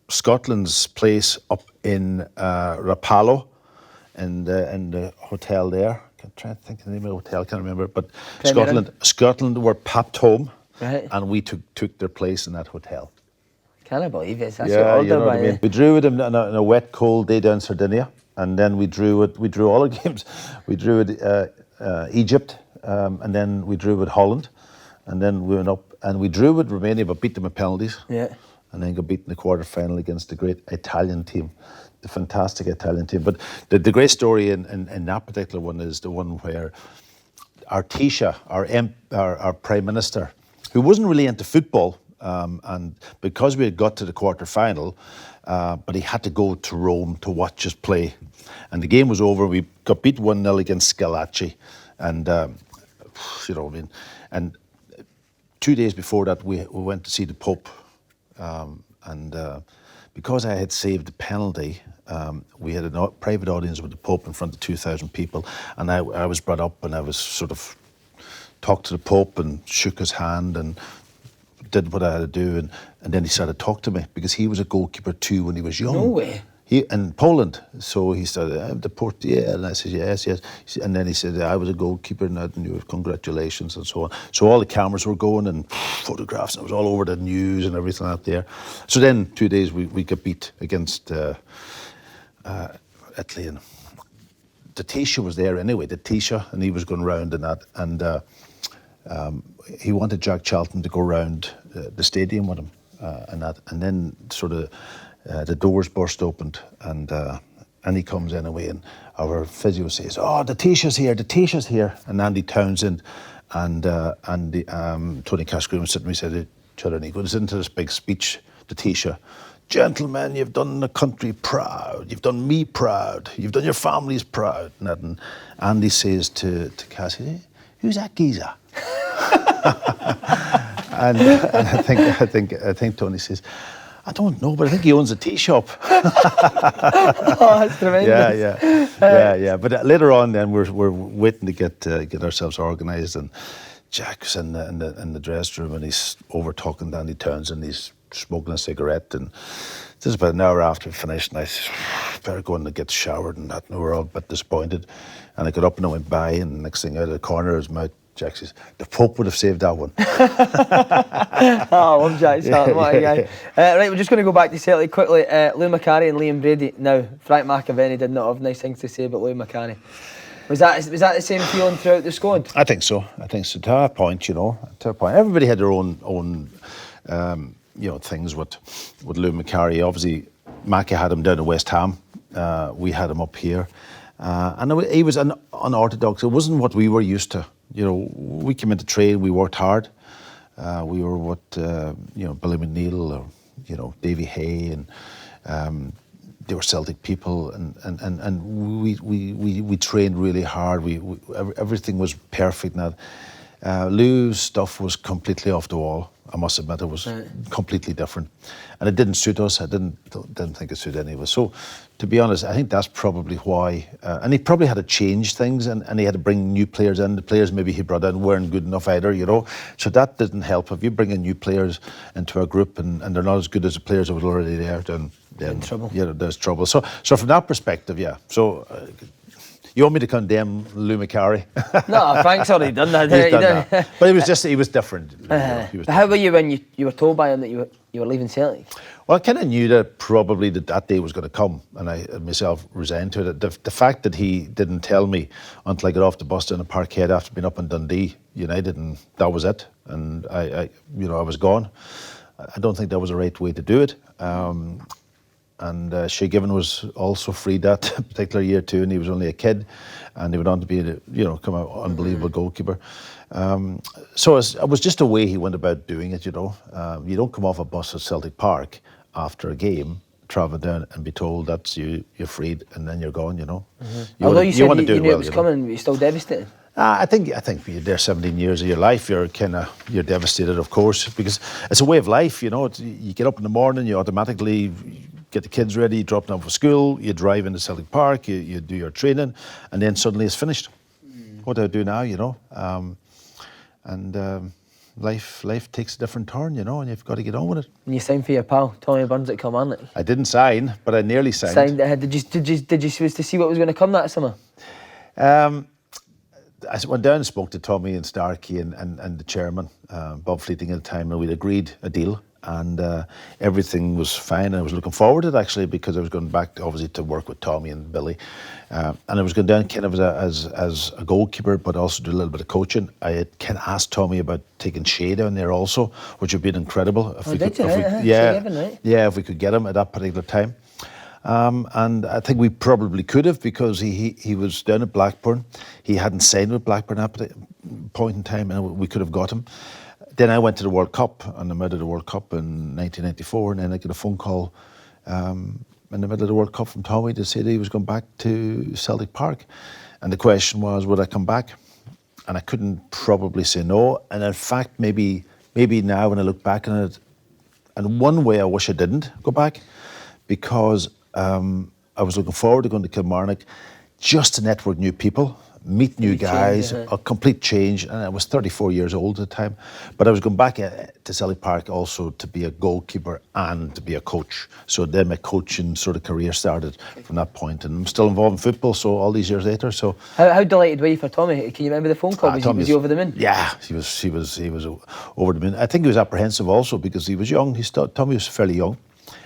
Scotland's place up in Rapallo in the hotel there. I'm trying to think of the name of the hotel, I can't remember. But Scotland were papped home, right, and we took their place in that hotel. Can't I believe it? That's what I mean. We drew with them on a wet, cold day down in Sardinia, and then we drew all the games. We drew with Egypt, and then we drew with Holland, and then we went up and we drew with Romania, but beat them at penalties. Yeah. And then got beaten in the quarter-final against the great Italian team, the fantastic Italian team. But the great story in that particular one is the one where our Taoiseach, our Prime Minister, who wasn't really into football, and because we had got to the quarter-final, but he had to go to Rome to watch us play. And the game was over. We got beat 1-0 against Scalacci. And, and 2 days before that, we went to see the Pope. Because I had saved the penalty, we had a private audience with the Pope in front of 2,000 people, and I was brought up and I was sort of talked to the Pope and shook his hand and did what I had to do, and then he started to talk to me because he was a goalkeeper too when he was young. No way. He in Poland, so he started the port, yeah, and I said yes, and then he said I was a goalkeeper and I knew congratulations and so on. So all the cameras were going and photographs, and it was all over the news and everything out there. So then 2 days we got beat against Italy, and the Taoiseach was there anyway, the Taoiseach, and he was going round and that, and he wanted Jack Charlton to go round the stadium with him and that, and then sort of. The doors burst open, and he comes anyway, and our physio says, "Oh, the Taoiseach's here," and Andy Townsend and Tony Casgreen was sitting. We said, and he goes into this big speech, the Taoiseach, "Gentlemen, you've done the country proud, you've done me proud, you've done your families proud," and Andy says to Cassie, "Who's that geezer?" and I think Tony says, "I don't know, but I think he owns a tea shop." Oh, that's tremendous. Yeah. But later on, then we're waiting to get ourselves organised, and Jack's in the dressing room, and he's over talking to Andy Townsend. He's smoking a cigarette, and this is about an hour after we finished, and I said, "Better go in and get showered," and that. And we were all a bit disappointed. And I got up and I went by, and the next thing out of the corner of his mouth, Jack says, "The Pope would have saved that one." Oh, I love Jack Charlton, what a guy. Right, we're just going to go back to Celtic quickly. Lou Macari and Liam Brady. Now, Frank McAvenny did not have nice things to say about Lou Macari. Was that the same feeling throughout the squad? I think so. To a point, To a point. Everybody had their own things with Lou Macari. Obviously, Mackie had him down at West Ham. We had him up here. And he was unorthodox. It wasn't what we were used to. We came into trade, we worked hard. We were what, Billy McNeil or, Davy Hay, and they were Celtic people, and we trained really hard. Everything was perfect. Now, Lou's stuff was completely off the wall. I must admit, it was completely different, and it didn't suit us. I didn't think it suited any of us. So, to be honest, I think that's probably why. And he probably had to change things, and he had to bring new players in. The players maybe he brought in weren't good enough either, So that didn't help. If you bring in new players into a group and they're not as good as the players that were already there, then trouble. Yeah, there's trouble. So from that perspective, yeah. So. You want me to condemn Lou Macari? No, Frank's already done that. He's done that. But he was different. How were you when you were told by him that you were leaving Celtic? Well, I kind of knew that probably that day was going to come, and I myself resigned to it. The fact that he didn't tell me until I got off the bus down in Parkhead after being up in Dundee United, and that was it. And I was gone. I don't think that was the right way to do it. And Shea Given was also free that particular year too, and he was only a kid, and he went on to be, become an unbelievable goalkeeper. So it was just a way he went about doing it. You don't come off a bus at Celtic Park after a game, travel down and be told that's you're freed, and then you're gone. Although you said you knew it was coming, but you're still devastated. I think you're there 17 years of your life. You're devastated, of course, because it's a way of life. You get up in the morning, you automatically get the kids ready, drop them off for school, you drive into Celtic Park, you do your training, and then suddenly it's finished. What do I do now, life takes a different turn, and you've got to get on with it. And you signed for your pal, Tommy Burns at Kilmarnock. I didn't sign, but I nearly signed. Did you was to see what was going to come that summer? I went down and spoke to Tommy and Starkey and the chairman, Bob Fleeting at the time, and we'd agreed a deal. And everything was fine. I was looking forward to it, actually, because I was going back, obviously, to work with Tommy and Billy. And I was going down kind of as a goalkeeper, but also do a little bit of coaching. I had kind of asked Tommy about taking Shea down there also, which would have been incredible. If we could get him at that particular time. And I think we probably could have, because he was down at Blackburn. He hadn't signed with Blackburn at that point in time, and we could have got him. Then I went to the World Cup, and I'm out of the World Cup in 1994, and then I get a phone call in the middle of the World Cup from Tommy to say that he was going back to Celtic Park. And the question was, would I come back? And I couldn't probably say no. And in fact, maybe now when I look back on it, in one way I wish I didn't go back, because I was looking forward to going to Kilmarnock just to network new people. meet new guys, change, a complete change. And I was 34 years old at the time. But I was going back to Celtic Park also to be a goalkeeper and to be a coach. So then my coaching sort of career started from that point. And I'm still involved in football, so all these years later. So how delighted were you for Tommy? Can you remember the phone call? Was he over the moon? Yeah, he was over the moon. I think he was apprehensive also because he was young. Tommy was fairly young.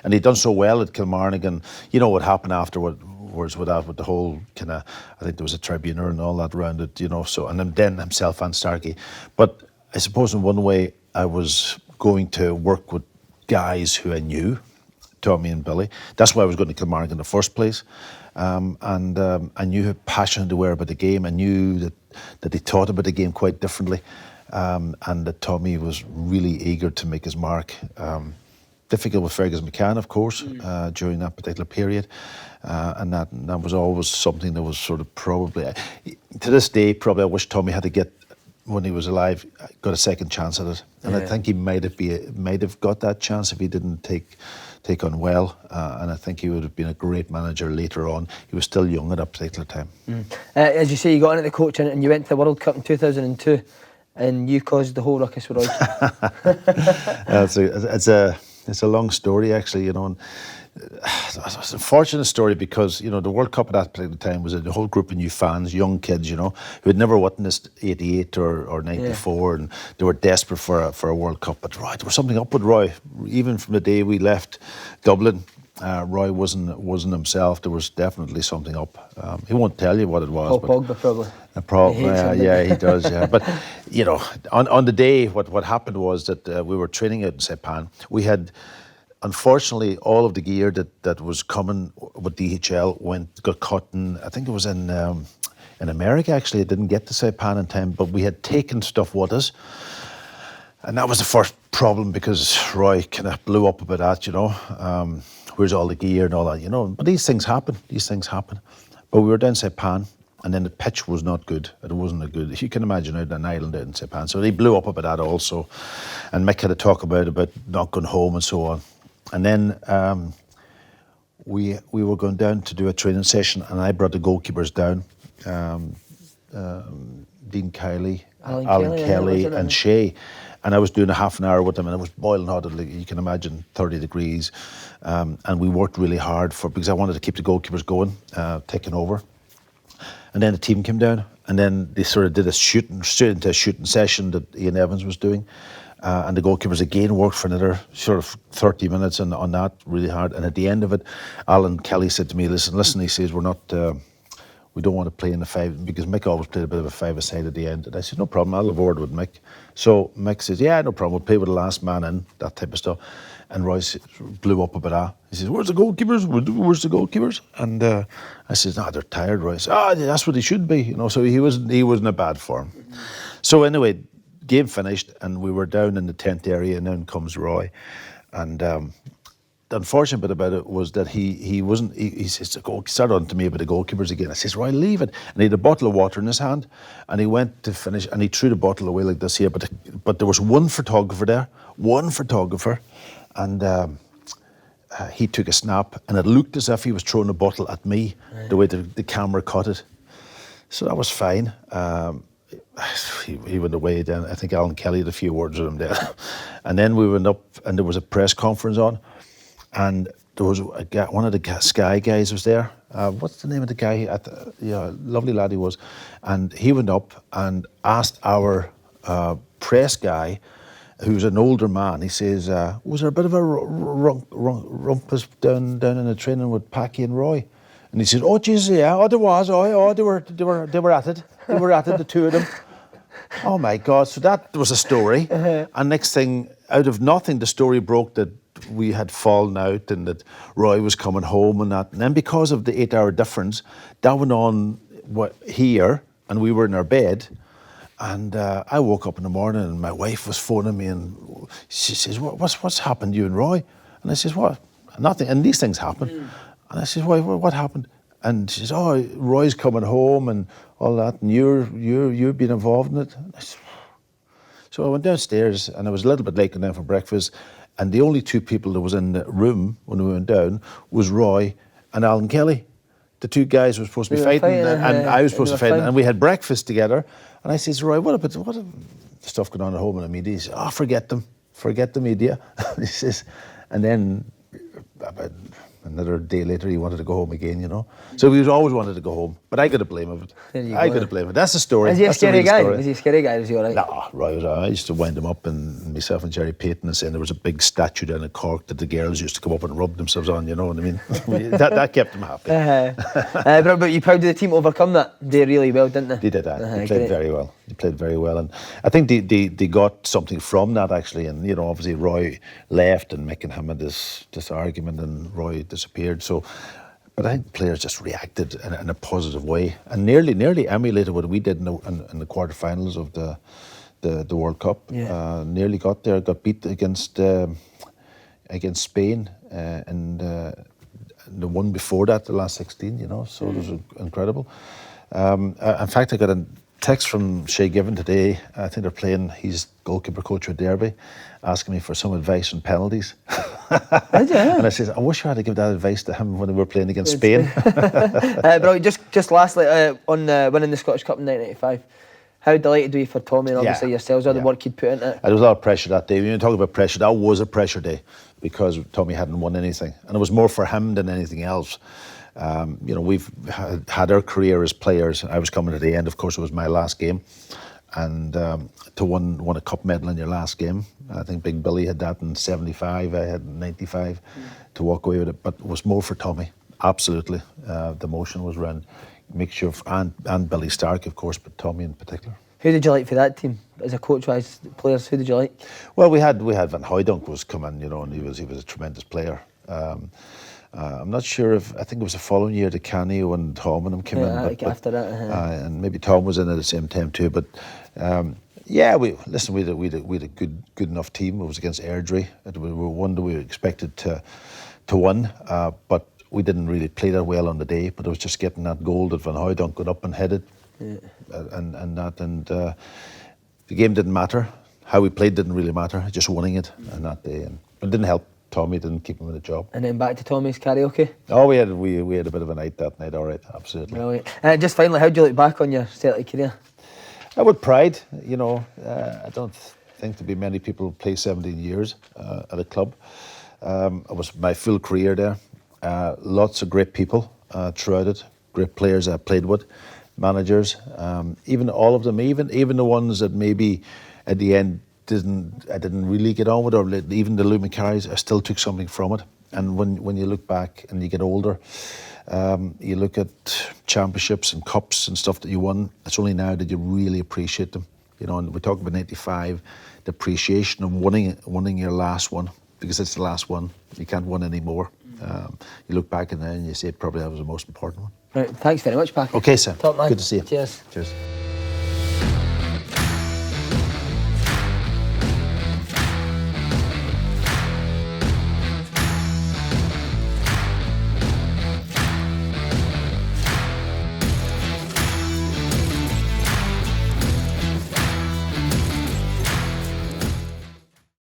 And he'd done so well at Kilmarnock, and you know what happened afterwards with that, with the whole kind of, I think there was a tribunal and all that around it, you know. So, and then himself and Starkey. But I suppose in one way I was going to work with guys who I knew, Tommy and Billy. That's why I was going to Kilmarnock in the first place. And I knew how passionate they were about the game. I knew that they thought about the game quite differently, and that Tommy was really eager to make his mark. Difficult with Fergus McCann, of course, during that particular period, and that was always something that was sort of probably, to this day, probably I wish Tommy had to get, when he was alive, got a second chance at it, and I think he might have got that chance if he didn't take on well, and I think he would have been a great manager later on. He was still young at that particular time. As you say, you got into the coaching and you went to the World Cup in 2002, and you caused the whole ruckus with Roy. It's a long story, actually, you know. And it's a fortunate story because, you know, the World Cup at that particular time was a whole group of new fans, young kids, you know, who had never witnessed 88 or 94, and they were desperate for a World Cup. But Roy, there was something up with Roy. Even from the day we left Dublin, Roy wasn't himself. There was definitely something up. He won't tell you what it was. Paul Pogba, probably. Yeah, he does. Yeah, but you know, on the day, what happened was that we were training out in Saipan. We had, unfortunately, all of the gear that was coming with DHL got caught in. I think it was in America. Actually, it didn't get to Saipan in time, but we had taken stuff with us, and that was the first problem because Roy kind of blew up about that. You know, where's all the gear and all that? You know, but these things happen. But we were down Saipan. And then the pitch was not good. It wasn't a good. You can imagine out on an island out in Saipan. So they blew up about that also. And Mick had to talk about not going home and so on. And then we were going down to do a training session, and I brought the goalkeepers down. Dean Kiley, Alan Kelly, and Shea. And I was doing a half an hour with them, and it was boiling hot. You can imagine, 30 degrees. And we worked really hard because I wanted to keep the goalkeepers going, taking over. And then the team came down, and then they sort of did straight into a shooting session that Ian Evans was doing. And the goalkeepers again worked for another sort of 30 minutes on that, really hard. And at the end of it, Alan Kelly said to me, listen, he says, we don't want to play in the five, because Mick always played a bit of a five-a-side at the end. And I said, no problem, I'll have a word with Mick. So Mick says, yeah, no problem, we'll play with the last man in, that type of stuff. And Royce blew up about that. He says, where's the goalkeepers? Where's the goalkeepers? And I says, no, they're tired, Royce. That's what they should be. You know, so he wasn't in a bad form. So anyway, game finished, and we were down in the tent area, and then comes Roy. And the unfortunate bit about it was that he started on to me about the goalkeepers again. I says, Roy, leave it. And he had a bottle of water in his hand, and he went to finish, and he threw the bottle away like this here. But there was one photographer there, and he took a snap, and it looked as if he was throwing a bottle at me, the way the camera caught it. So that was fine. He went away then. I think Alan Kelly had a few words with him there. And then we went up, and there was a press conference on, and there was one of the Sky guys was there. What's the name of the guy? Lovely lad he was. And he went up and asked our press guy, who's an older man, he says, was there a bit of a rumpus down in the training with Packie and Roy? And he says, oh, Jesus, yeah, there was. They were at it. They were at it, the two of them. Oh, my God. So that was a story. And next thing, out of nothing, the story broke that we had fallen out and that Roy was coming home and that. And then because of the 8-hour difference, that went on here, and we were in our bed. And I woke up in the morning, and my wife was phoning me, and she says, what's happened to you and Roy? And I says, what? Nothing. And these things happen. And I says, what happened? And she says, oh, Roy's coming home and all that, and you've been involved in it. So I went downstairs, and I was a little bit late going down for breakfast, and the only two people that was in the room when we went down was Roy and Alan Kelly, the two guys were supposed to be fighting, and I was supposed to fight, and we had breakfast together. And I says, Roy, what stuff going on at home in the media? He says, oh, forget the media. He says, and then about another day later, he wanted to go home again, you know. So we always wanted to go home, but I got to blame of it. I got to blame it. That's the story. Is he a scary guy? Was he a scary guy? Was he all right? No, Roy was all right. I used to wind him up, and myself and Jerry Payton, and saying there was a big statue down in Cork that the girls used to come up and rub themselves on, you know what I mean? that kept them happy. But you proud of the team overcome that? They did really well, didn't they? They did that. They played very well. They played very well, and I think they got something from that actually. And you know, obviously Roy left, and Mick and him had this argument, and Roy disappeared. So, but I think the players just reacted in a positive way, and nearly emulated what we did in the quarterfinals of the World Cup. Yeah. Nearly got there, got beat against Spain, and the one before that, the last 16. You know, so it was incredible. In fact, I got a text from Shay Given today. I think they're playing. He's goalkeeper coach at Derby, asking me for some advice on penalties. Did you? And I said, I wish I had to give that advice to him when we were playing against Spain. Bro, just lastly, on winning the Scottish Cup in 1985, how delighted were you for Tommy and obviously yourselves, all the work you'd put into it? There was a lot of pressure that day. When you talk about pressure, that was a pressure day because Tommy hadn't won anything. And it was more for him than anything else. You know, we've had our career as players. I was coming to the end, of course, it was my last game. And to win a cup medal in your last game, I think Big Billy had that in 75, I had 95, to walk away with it. But it was more for Tommy, absolutely. The emotion was around mixture of, and Billy Stark, of course, but Tommy in particular. Who did you like for that team? As a coach-wise, players, who did you like? Well, we had Van Hooijdonk was coming, you know, and he was a tremendous player. I'm not sure if, I think it was the following year that Canio and Tom and them came in. But after that. And maybe Tom was in at the same time too. But we had a good enough team. It was against Airdrie. We were one that we expected to win, but we didn't really play that well on the day. But it was just getting that goal that Van Hooijdonk got up and headed, and the game didn't matter. How we played didn't really matter. Just winning it on that day, and it didn't help Tommy, didn't keep him in a job. And then back to Tommy's karaoke. Oh, we had a bit of a night that night. All right, absolutely. Brilliant. Just finally, how do you look back on your Celtic career? With pride, you know. I don't think there'll be many people who play 17 years at a club. It was my full career there. Lots of great people throughout it. Great players I played with, managers, even all of them, even the ones that maybe at the end I didn't really get on with, or even the Lou McCarrys, I still took something from it. And when you look back and you get older, you look at championships and cups and stuff that you won, it's only now that you really appreciate them. You know, and we talk about 95, the appreciation of winning your last one, because it's the last one. You can't win any more. You look back and then you say probably that was the most important one. Right, thanks very much, Packie. Okay, Sam. Top man. Good to see you. Cheers. Cheers.